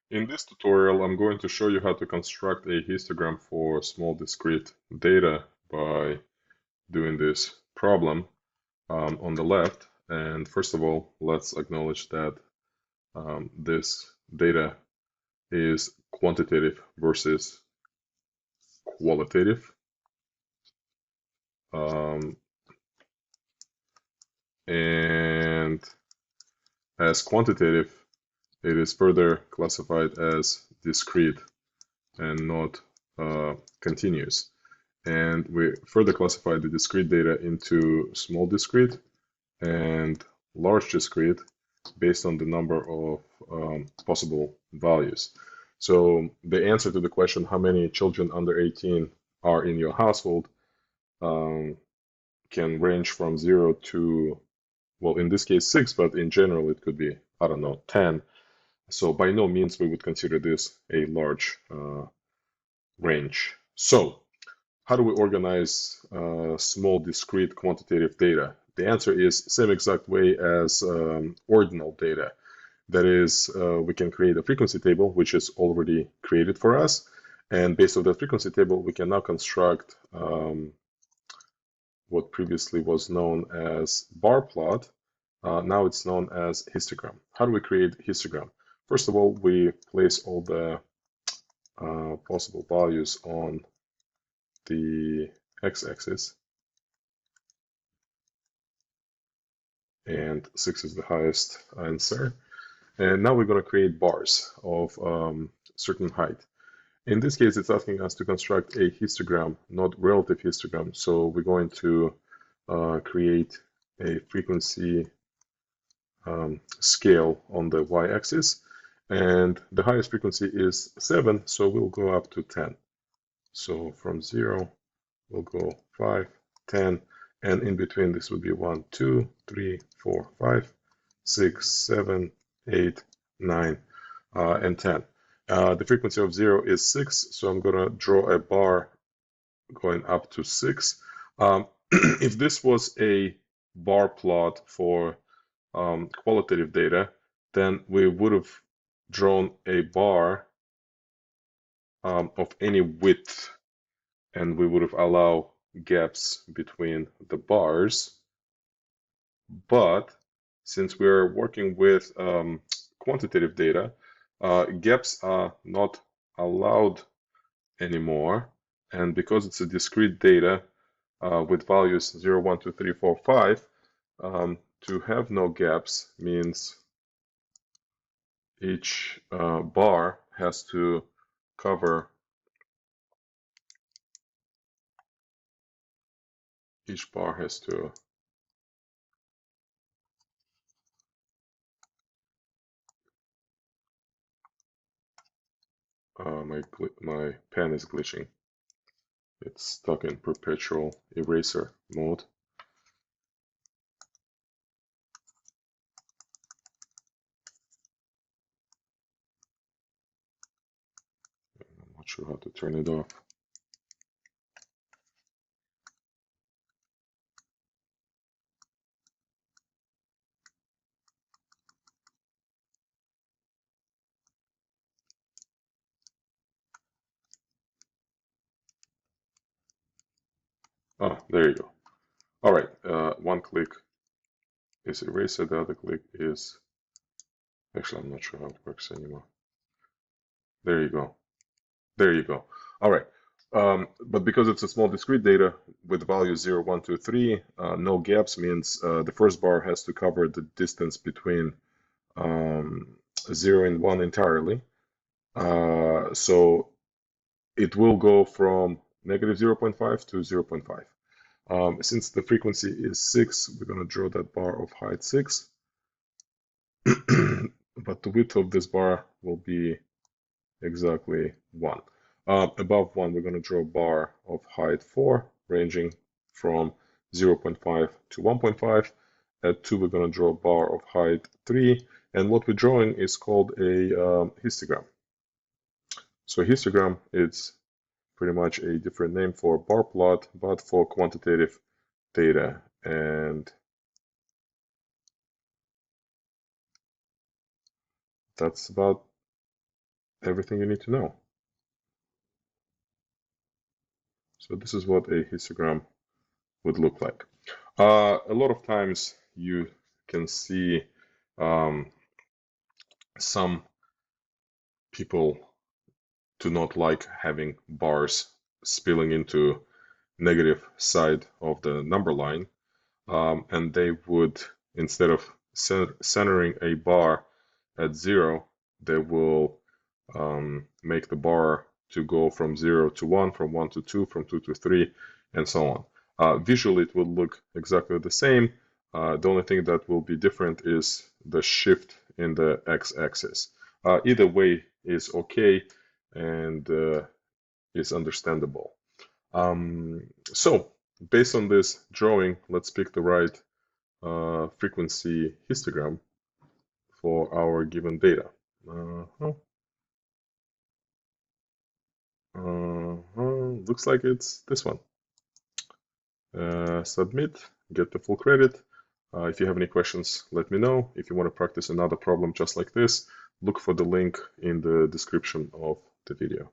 In this tutorial, I'm going to show you how to construct a histogram for small discrete data by doing this problem on the left. And first of all, let's acknowledge that this data is quantitative versus qualitative. And as quantitative, it is further classified as discrete and not continuous. And we further classify the discrete data into small discrete and large discrete based on the number of possible values. So the answer to the question, how many children under 18 are in your household, can range from 0 to, well, in this case, 6, but in general, it could be, I don't know, 10. So by no means we would consider this a large range. So how do we organize small discrete quantitative data? The answer is same exact way as ordinal data. That is, we can create a frequency table, which is already created for us. And based on that frequency table, we can now construct what previously was known as bar plot. Now it's known as histogram. How do we create histogram? First of all, we place all the possible values on the x-axis, and 6 is the highest answer. And now we're going to create bars of certain height. In this case, it's asking us to construct a histogram, not relative histogram. So we're going to create a frequency scale on the y-axis. And the highest frequency is 7, so we'll go up to 10. So from 0, we'll go 5, 10, and in between this would be 1, 2, 3, 4, 5, 6, 7, 8, 9, and 10. The frequency of 0 is 6, so I'm going to draw a bar going up to 6. If this was a bar plot for qualitative data, then we would have drawn a bar of any width, and we would have allowed gaps between the bars. But since we're working with quantitative data, gaps are not allowed anymore. And because it's a discrete data with values 0, 1, 2, 3, 4, 5, to have no gaps means each bar has to cover, each bar has to my pen is glitching. It's stuck in perpetual eraser mode. I'm not sure how to turn it off. Ah, there you go. All right, one click is eraser, the other click is, actually, I'm not sure how it works anymore. There you go. There you go. All right. But because it's a small discrete data with values 0, 1, 2, 3, no gaps means the first bar has to cover the distance between 0 and 1 entirely. So it will go from negative 0.5 to 0.5. Since the frequency is 6, we're going to draw that bar of height 6. But the width of this bar will be exactly 1. Above 1, we're going to draw a bar of height 4, ranging from 0.5 to 1.5. At 2, we're going to draw a bar of height 3. And what we're drawing is called a histogram. So a histogram is pretty much a different name for bar plot, but for quantitative data. And that's about everything you need to know. So this is what a histogram would look like. A lot of times you can see some people do not like having bars spilling into negative side of the number line, and they would, instead of centering a bar at 0, they will make the bar to go from 0 to 1, from 1 to 2, from 2 to 3, and so on. Visually, it will look exactly the same. The only thing that will be different is the shift in the x-axis. Either way is okay and is understandable. So, based on this drawing, let's pick the right frequency histogram for our given data. Looks like it's this one. Submit, get the full credit. If you have any questions, let me know. If you want to practice another problem just like this, look for the link in the description of the video.